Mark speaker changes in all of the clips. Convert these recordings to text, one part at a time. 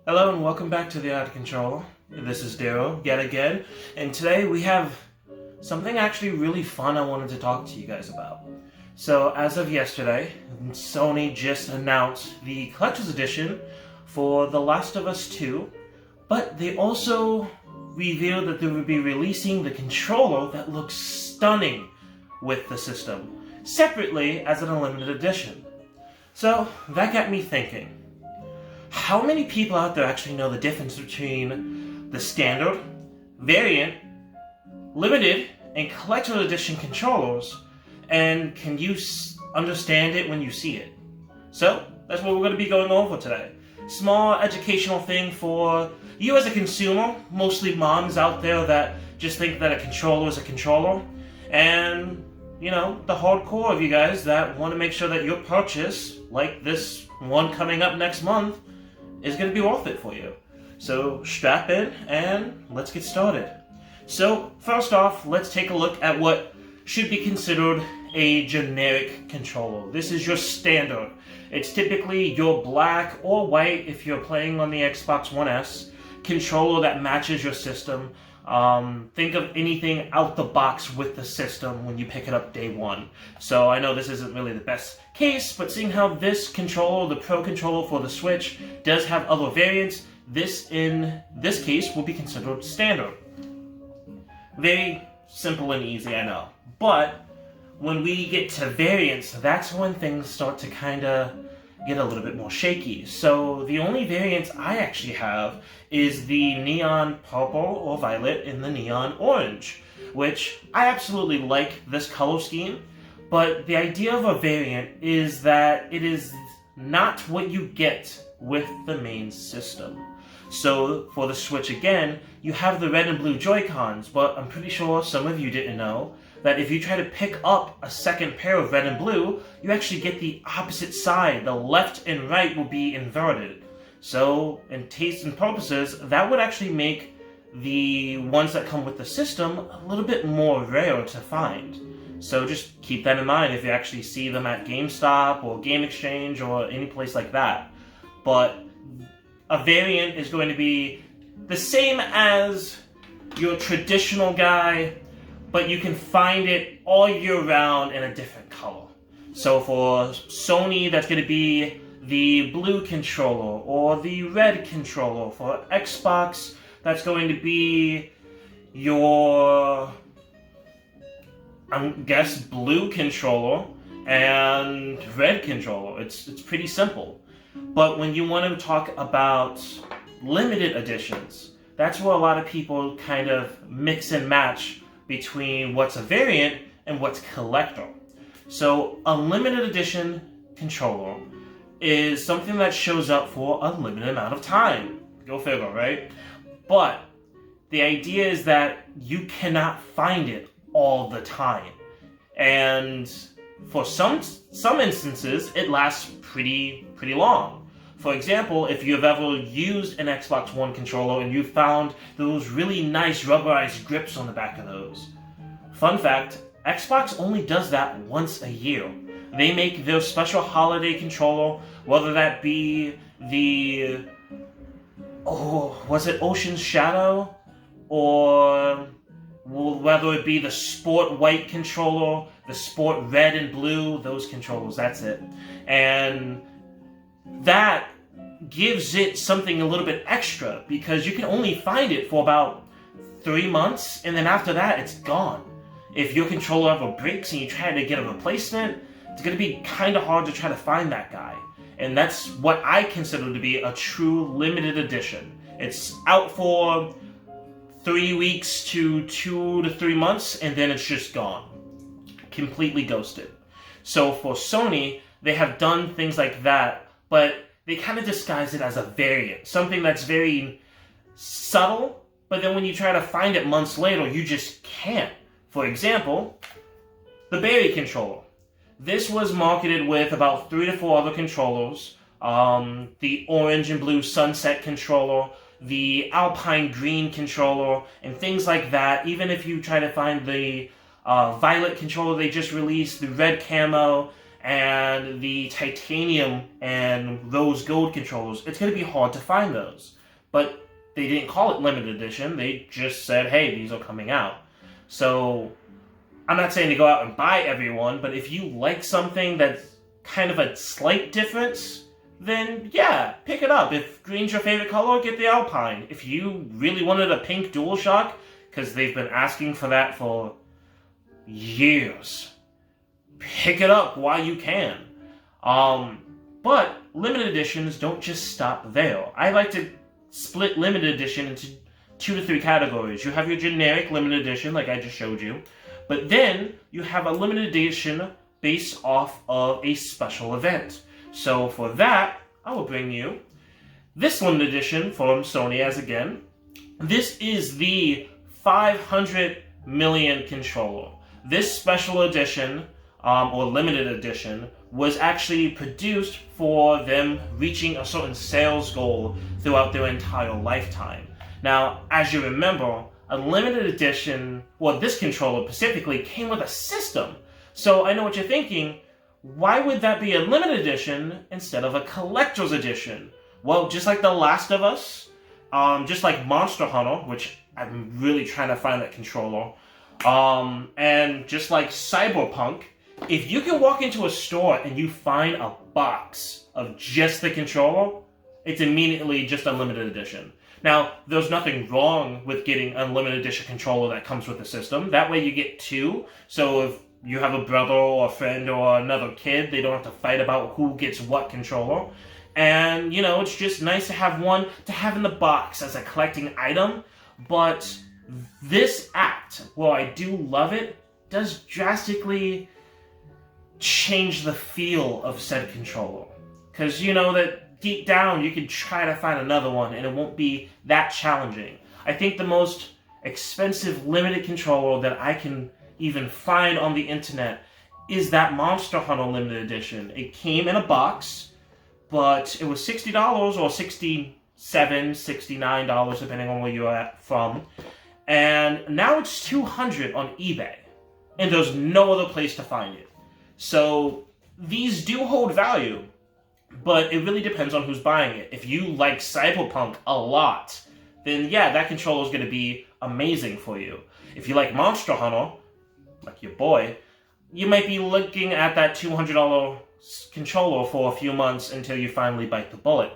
Speaker 1: Hello and welcome back to the Art of Control. This is Daryl yet again, and today we have something actually really fun I wanted to talk to you guys about. So as of yesterday, Sony just announced the Collector's Edition for The Last of Us 2, but they also revealed that they would be releasing the controller that looks stunning with the system, separately as an limited edition. So that got me thinking. How many people out there actually know the difference between the standard, variant, limited, and collector's edition controllers, and can you understand it when you see it? So, that's what we're going to be going over today. Small educational thing for you as a consumer, mostly moms out there that just think that a controller is a controller, and, you know, the hardcore of you guys that want to make sure that your purchase, like this one coming up next month, is going to be worth it for you. So strap in and let's get started. So first off, let's take a look at what should be considered a generic controller. This is your standard. It's typically your black or white, if you're playing on the Xbox One S, controller that matches your system. Think of anything out the box with the system when you pick it up day one. So I know this isn't really the best case, but seeing how this controller, the Pro controller for the Switch, does have other variants, this in this case will be considered standard. Very simple and easy, I know. But when we get to variants, that's when things start to kind of get a little bit more shaky. So the only variants I actually have is the neon purple or violet and the neon orange, which I absolutely like this color scheme, but the idea of a variant is that it is not what you get with the main system. So for the Switch again, you have the red and blue Joy-Cons, but I'm pretty sure some of you didn't know that if you try to pick up a second pair of red and blue, you actually get the opposite side. The left and right will be inverted. So, in taste and purposes, that would actually make the ones that come with the system a little bit more rare to find. So just keep that in mind if you actually see them at GameStop or Game Exchange or any place like that. But a variant is going to be the same as your traditional guy, but you can find it all year round in a different color. So for Sony, that's going to be the blue controller or the red controller. For Xbox, that's going to be your, I guess, blue controller and red controller. It's pretty simple. But when you want to talk about limited editions, that's where a lot of people kind of mix and match between what's a variant and what's collector. So a limited edition controller is something that shows up for a limited amount of time. Go figure, right? But the idea is that you cannot find it all the time. And for some instances, it lasts pretty long. For example, if you've ever used an Xbox One controller and you found those really nice rubberized grips on the back of those. Fun fact, Xbox only does that once a year. They make their special holiday controller, whether that be the, was it Ocean's Shadow? Or whether it be the Sport White controller, the Sport Red and Blue, those controllers, that's it. And that gives it something a little bit extra because you can only find it for about 3 months, and then after that, it's gone. If your controller ever breaks and you try to get a replacement, it's going to be kind of hard to try to find that guy. And that's what I consider to be a true limited edition. It's out for 3 weeks to 2 to 3 months, and then it's just gone. Completely ghosted. So for Sony, they have done things like that, but they kind of disguise it as a variant. Something that's very subtle, but then when you try to find it months later, you just can't. For example, the Berry controller. This was marketed with about 3 to 4 other controllers. The orange and blue Sunset controller, the Alpine Green controller, and things like that. Even if you try to find the Violet controller they just released, the red camo, and the titanium and those gold controllers, it's going to be hard to find those. But they didn't call it limited edition. They just said, hey, these are coming out. So I'm not saying to go out and buy every one, but if you like something that's kind of a slight difference, then yeah, pick it up. If green's your favorite color, get the Alpine. If you really wanted a pink DualShock, because they've been asking for that for years, pick it up while you can. But limited editions don't just stop there. I like to split limited edition into 2 to 3 categories. You have your generic limited edition, like I just showed you, but then you have a limited edition based off of a special event. So for that, I will bring you this limited edition from Sony as again. This is the 500 million controller. This special edition, or limited edition, was actually produced for them reaching a certain sales goal throughout their entire lifetime. Now, as you remember, a limited edition, well, this controller specifically came with a system. So I know what you're thinking, why would that be a limited edition instead of a collector's edition? Well, just like The Last of Us, just like Monster Hunter, which I'm really trying to find that controller, and just like Cyberpunk, if you can walk into a store and you find a box of just the controller, it's immediately just a limited edition. Now, there's nothing wrong with getting a limited edition controller that comes with the system. That way you get 2, so if you have a brother or a friend or another kid, they don't have to fight about who gets what controller. And, you know, it's just nice to have one to have in the box as a collecting item. But this act, while I do love it, does drastically change the feel of said controller. Because you know that deep down you can try to find another one and it won't be that challenging. I think the most expensive limited controller that I can even find on the internet is that Monster Hunter limited edition. It came in a box, but it was $60 or $67, $69 depending on where you're from. And now it's $200 on eBay. And there's no other place to find it. So these do hold value, but it really depends on who's buying it. If you like Cyberpunk a lot, then yeah, that controller is going to be amazing for you. If you like Monster Hunter, like your boy, you might be looking at that $200 controller for a few months until you finally bite the bullet.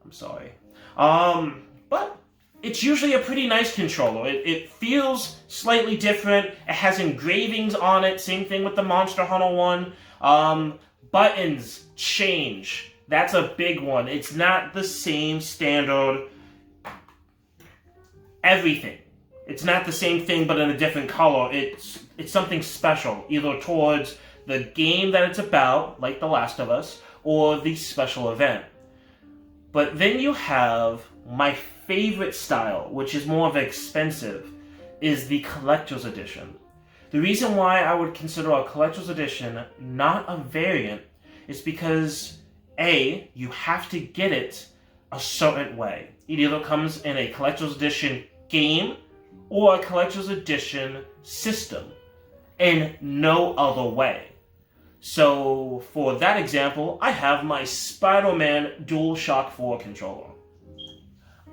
Speaker 1: I'm sorry. But it's usually a pretty nice controller. It feels slightly different. It has engravings on it. Same thing with the Monster Hunter one. Buttons change. That's a big one. It's not the same standard everything. It's not the same thing but in a different color. It's something special, either towards the game that it's about, like The Last of Us, or the special event. But then you have my favorite style, which is more of expensive, is the collector's edition. The reason why I would consider a collector's edition not a variant is because A, you have to get it a certain way. It either comes in a collector's edition game or a collector's edition system, and no other way. So for that example, I have my Spider-Man DualShock 4 controller.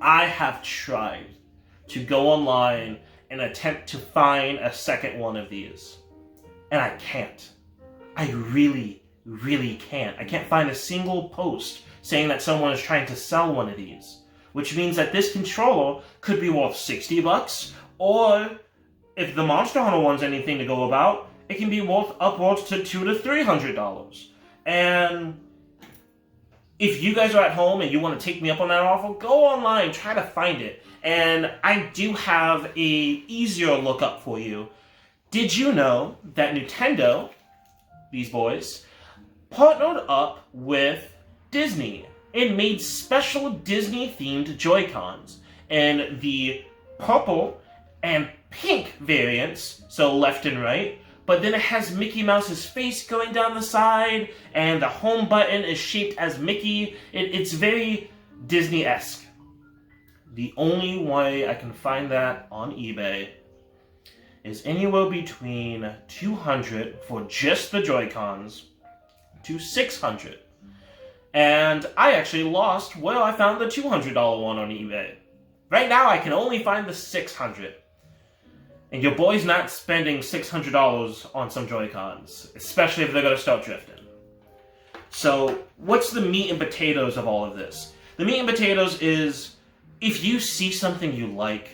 Speaker 1: I have tried to go online and attempt to find a second one of these, and I can't. I really can't. I can't find a single post saying that someone is trying to sell one of these, which means that this controller could be worth $60, or if the Monster Hunter one's anything to go about, it can be worth upwards to $200 to $300. And if you guys are at home and you want to take me up on that offer, go online, try to find it. And I do have a easier lookup for you. Did you know that Nintendo, these boys, partnered up with Disney and made special Disney-themed Joy-Cons in the purple and pink variants, so left and right, but then it has Mickey Mouse's face going down the side, and the home button is shaped as Mickey. It's very Disney-esque. The only way I can find that on eBay is anywhere between $200 for just the Joy-Cons to $600. And I actually lost where I found the $200 one on eBay. Right now I can only find the $600. And your boy's not spending $600 on some Joy-Cons, especially if they're going to start drifting. So, what's the meat and potatoes of all of this? The meat and potatoes is, if you see something you like,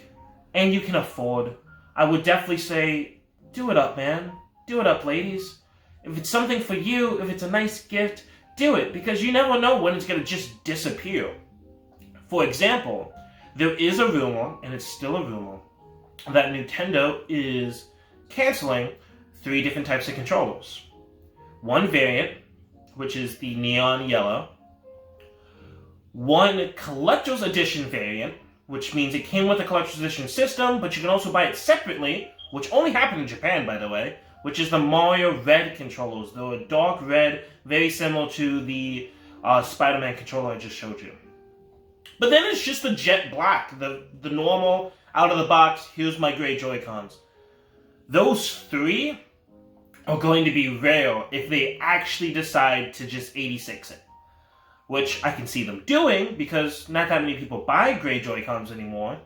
Speaker 1: and you can afford, I would definitely say, do it up, man. Do it up, ladies. If it's something for you, if it's a nice gift, do it, because you never know when it's going to just disappear. For example, there is a rumor, and it's still a rumor, that Nintendo is canceling 3 different types of controllers. One variant, which is the neon yellow. One collector's edition variant, which means it came with a collector's edition system, but you can also buy it separately, which only happened in Japan, by the way, which is the Mario Red controllers. They're a dark red, very similar to the Spider-Man controller I just showed you. But then it's just the jet black, the normal, out of the box, here's my gray Joy-Cons. Those 3 are going to be rare if they actually decide to just 86 it. Which I can see them doing, because not that many people buy gray Joy-Cons anymore.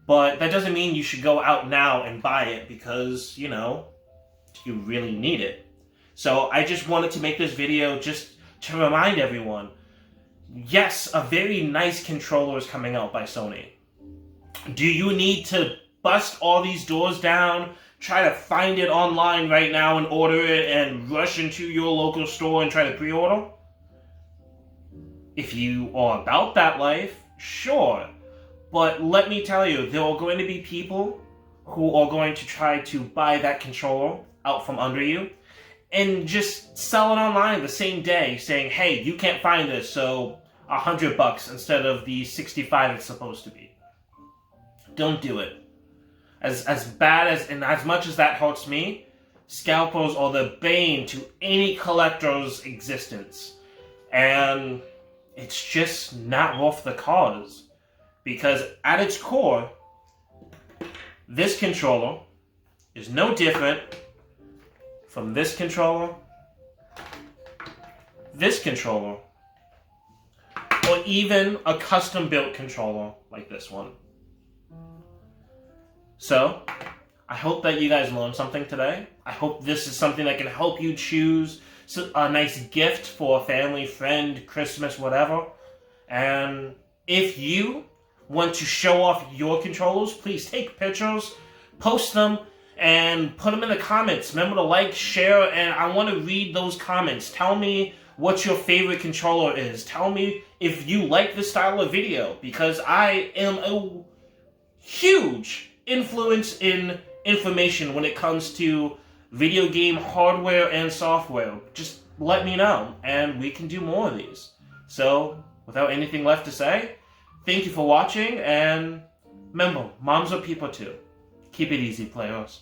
Speaker 1: But that doesn't mean you should go out now and buy it, because, you know, you really need it. So I just wanted to make this video just to remind everyone, yes, a very nice controller is coming out by Sony. Do you need to bust all these doors down, try to find it online right now and order it, and rush into your local store and try to pre-order? If you are about that life, sure. But let me tell you, there are going to be people who are going to try to buy that controller out from under you and just sell it online the same day, saying, hey, you can't find this, so $100 instead of the $65 it's supposed to be. Don't do it. As bad as, and as much as that hurts me, scalpers are the bane to any collector's existence. And it's just not worth the cause. Because at its core, this controller is no different from this controller, or even a custom-built controller like this one. So, I hope that you guys learned something today. I hope this is something that can help you choose a nice gift for a family, friend, Christmas, whatever. And if you want to show off your controllers, please take pictures, post them, and put them in the comments. Remember to like, share, and I want to read those comments. Tell me what your favorite controller is. Tell me if you like this style of video, because I am a huge influence in information when it comes to video game hardware and software. Just let me know, and we can do more of these. So, without anything left to say, thank you for watching, and remember, moms are people too. Keep it easy, players.